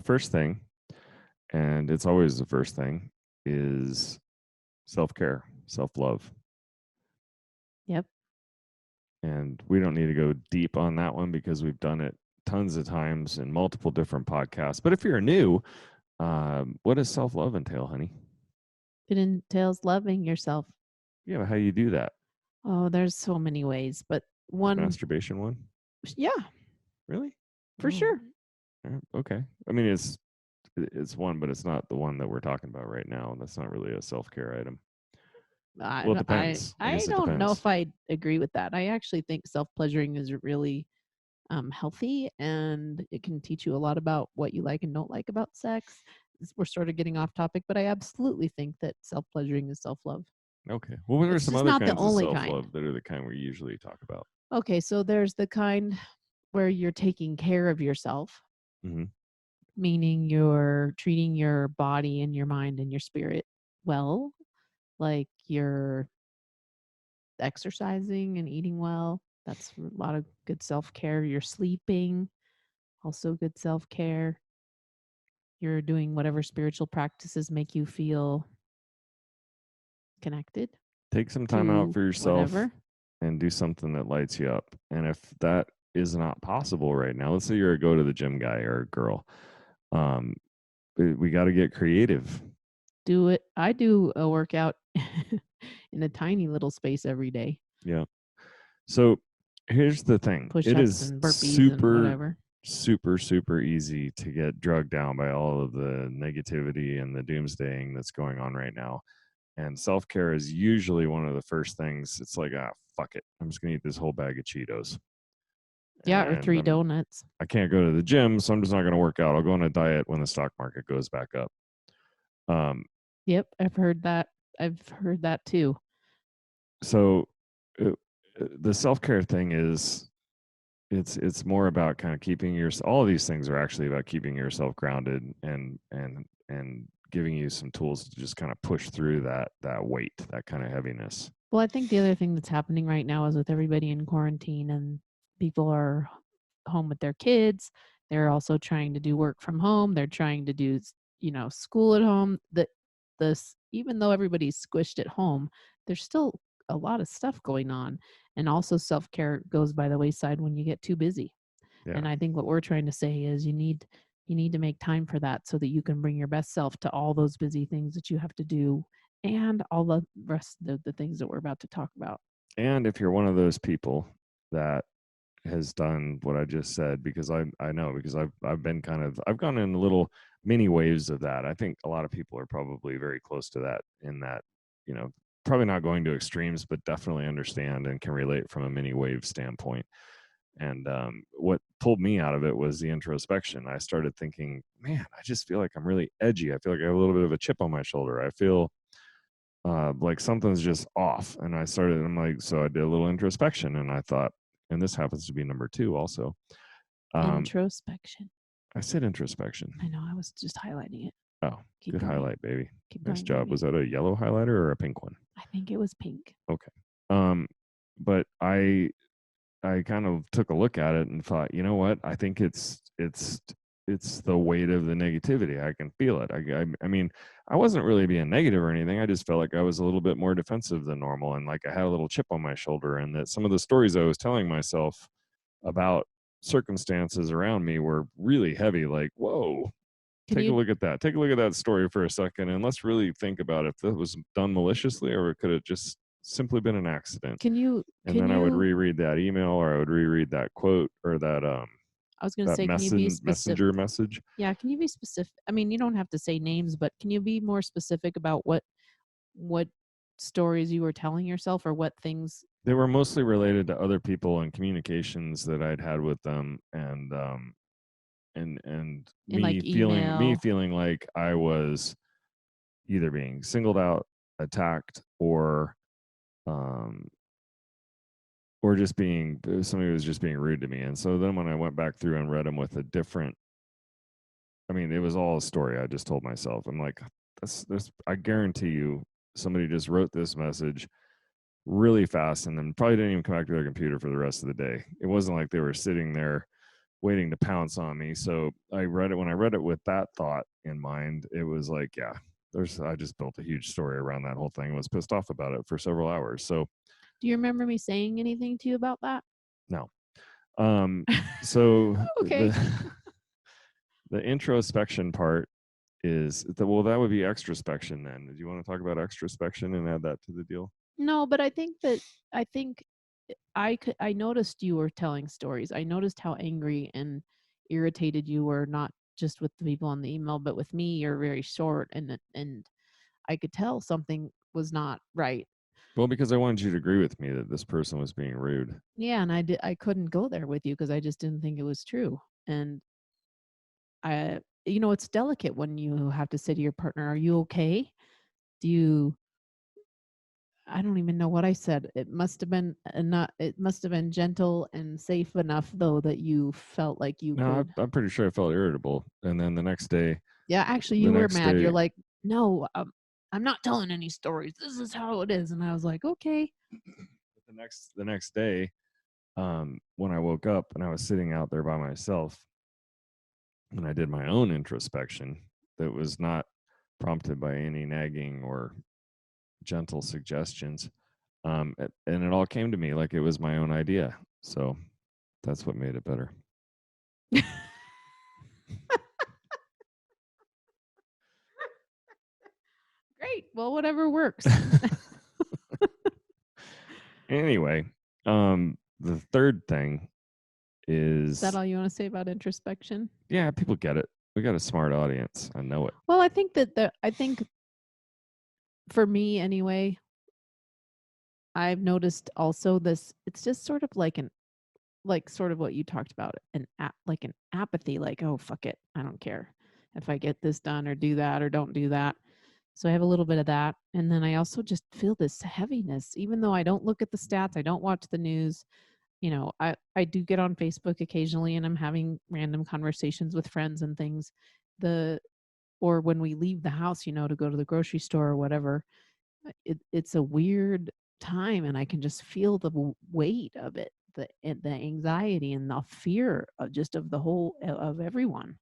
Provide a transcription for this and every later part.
first thing, and it's always the first thing, is self-care, self-love. Yep. And we don't need to go deep on that one because we've done it tons of times in multiple different podcasts. But if you're new, what does self-love entail, honey? It entails loving yourself. Yeah, how you do that? Oh, there's so many ways, but The one, masturbation one? yeah, Really? for Oh, sure. okay. I mean, it's one, but it's not the one that we're talking about right now. That's not really a self-care item. Well, it depends. I I guess it don't know depends. if I agree with that. I actually think self-pleasuring is really healthy, and it can teach you a lot about what you like and don't like about sex. We're sort of getting off topic, but I absolutely think that self-pleasuring is self-love. Okay. Well, what are It's some just other not the kinds of only kind. self-love that are the kind we usually talk about? Okay, so there's the kind where you're taking care of yourself, Mm-hmm. meaning you're treating your body and your mind and your spirit well, like you're exercising and eating well. That's a lot of good self-care. You're sleeping, also good self-care. You're doing whatever spiritual practices make you feel connected Take some time out to for yourself whatever. and do something that lights you up. And if that is not possible right now, let's say you're a go to the gym guy or a girl, um, we got to get creative. Do it. I do a workout in a tiny little space every day. Yeah. So here's the thing. It Push-ups is and burpees and super, whatever. super, super easy to get drugged down by all of the negativity and the doomsdaying that's going on right now. And self-care is usually one of the first things. It's like, fuck it. I'm just going to eat this whole bag of Cheetos. Yeah, or And 3 donuts. I can't go to the gym, so I'm just not going to work out. I'll go on a diet when the stock market goes back up. Um, Yep, I've heard that. I've heard that too. so uh, the self-care thing is it's more about kind of keeping your all of these things are actually about keeping yourself grounded and giving you some tools to just kind of push through that weight, that kind of heaviness. Well, I think the other thing that's happening right now is with everybody in quarantine and people are home with their kids. They're also trying to do work from home. They're trying to do, school at home. This even though everybody's squished at home, there's still a lot of stuff going on. And also self-care goes by the wayside when you get too busy. Yeah. And I think what we're trying to say is you need to make time for that so that you can bring your best self to all those busy things that you have to do and all the rest of the things that we're about to talk about. And if you're one of those people that has done what I just said, because I know, because I've been I've gone in little mini waves of that. I think a lot of people are probably very close to that, in that, probably not going to extremes, but definitely understand and can relate from a mini wave standpoint. And what pulled me out of it was the introspection. I started thinking, man, I just feel like I'm really edgy. I feel like I have a little bit of a chip on my shoulder. I feel like something's just off. And I'm like, so I did a little introspection, and I thought, and this happens to be number 2 also. Introspection. I said introspection. I know, I was just highlighting it. Oh, Keep good going. highlight, baby. Keep Nice going, job. baby. Was that a yellow highlighter or a pink one? I think it was pink. Okay. But I kind of took a look at it and thought, you know what? I think it's the weight of the negativity. I can feel it. I mean, I wasn't really being negative or anything. I just felt like I was a little bit more defensive than normal, and like I had a little chip on my shoulder, and that some of the stories I was telling myself about circumstances around me were really heavy. Like, whoa, take a look at that. Take a look at that story for a second, and let's really think about if that was done maliciously, or could it just simply been an accident. Can you And then I would reread that email, or I would reread that quote, or that I was going to that say, can you be specific? messenger message. Yeah, can you be specific? I mean, you don't have to say names, but can you be more specific about what stories you were telling yourself or what things? They were mostly related to other people and communications that I'd had with them, and In like me email. feeling like I was either being singled out, attacked, um or just being somebody was just being rude to me. And so then when I went back through and read them with a different, I mean, it was all a story I just told myself. I'm like, this I guarantee you somebody just wrote this message really fast and then probably didn't even come back to their computer for the rest of the day. It wasn't like they were sitting there waiting to pounce on me. So I read it when I read it with that thought in mind, it was like, yeah, I just built a huge story around that whole thing, was pissed off about it for several hours. So Do you remember me saying anything to you about that? no. Um, so Okay. the introspection part is well, that would be extrospection then. Do you want to talk about extrospection and add that to the deal? No, but I think I noticed you were telling stories. I noticed how angry and irritated you were, not just with the people on the email, but with me. You're very short, and I could tell something was not right. Well, because I wanted you to agree with me that this person was being rude. Yeah, and I couldn't go there with you because I just didn't think it was true. And it's delicate when you have to say to your partner, "Are you okay?" Do you I don't even know what I said. It must have been not it must have been gentle and safe enough though that you felt like you No, could. I'm pretty sure I felt irritable. And then Yeah, actually the you were next mad. You're day, like, "No, I'm not telling any stories. This is how it is." And I was like, "Okay." the next day, when I woke up and I was sitting out there by myself and I did my own introspection that was not prompted by any nagging or gentle suggestions. And it all came to me like it was my own idea. So that's what made it better. Great. Well, whatever works. Anyway, the third thing Is that is, all you wanna say about introspection? yeah, people get it. We got a smart audience. I know it. Well, I think for me anyway, I've noticed also this it's just sort of like sort of what you talked about, an apathy, like, "Oh, fuck it. I don't care if I get this done or do that or don't do that." So I have a little bit of that, and then I also just feel this heaviness, even though I don't look at the stats, I don't watch the news. I do get on Facebook occasionally, and I'm having random conversations with friends and things. The or when we leave the house, to go to the grocery store or whatever, it's a weird time, and I can just feel the weight of it, the anxiety and the fear of just of the whole of everyone.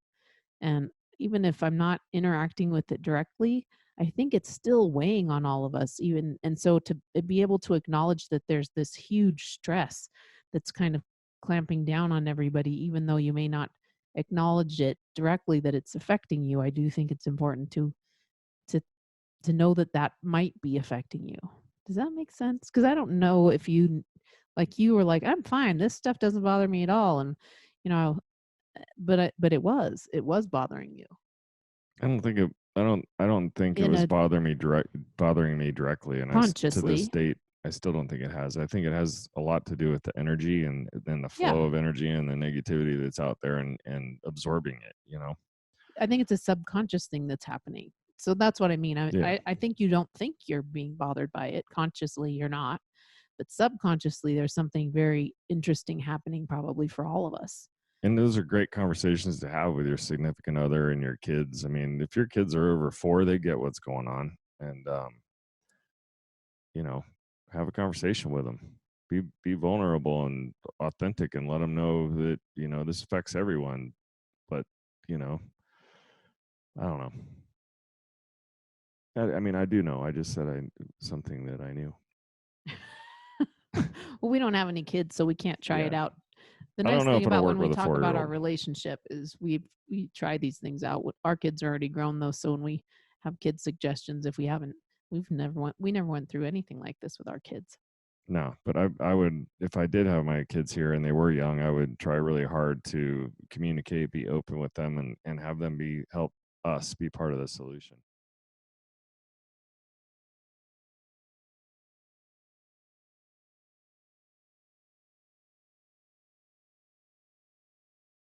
And even if I'm not interacting with it directly, I think it's still weighing on all of us. Even and so to be able to acknowledge that there's this huge stress that's kind of clamping down on everybody, even though you may not acknowledge it directly that it's affecting you, I do think it's important to know that that might be affecting you. Does that make sense? Because I don't know if you were like, "I'm fine. This stuff doesn't bother me at all." And, you know, but it was bothering you I don't think it in was a bothering me directly, and to this consciously. date I still don't think it has. I think it has a lot to do with the energy and then the Yeah. flow of energy and the negativity that's out there and absorbing it, you know. I think it's a subconscious thing that's happening. So that's what I mean. I Yeah. I I think you don't think you're being bothered by it. Consciously, you're not. But subconsciously, there's something very interesting happening probably for all of us. And those are great conversations to have with your significant other and your kids. I mean, if your kids are over 4, they get what's going on, and you know, have a conversation with them. Be vulnerable and authentic, and let them know that this affects everyone. But you know, I don't know. I mean, I do know. I just said something that I knew. Well, we don't have any kids, so we can't try it Yeah, out. The I don't nice know thing if it'll about work when we with a talk about our 4-year-old. relationship is we try these things out. Our kids are already grown though, so when we have kid suggestions, if we haven't, we never went through anything like this with our kids. No, but I would, if I did have my kids here and they were young, I would try really hard to communicate, be open with them, and have them help us be part of the solution.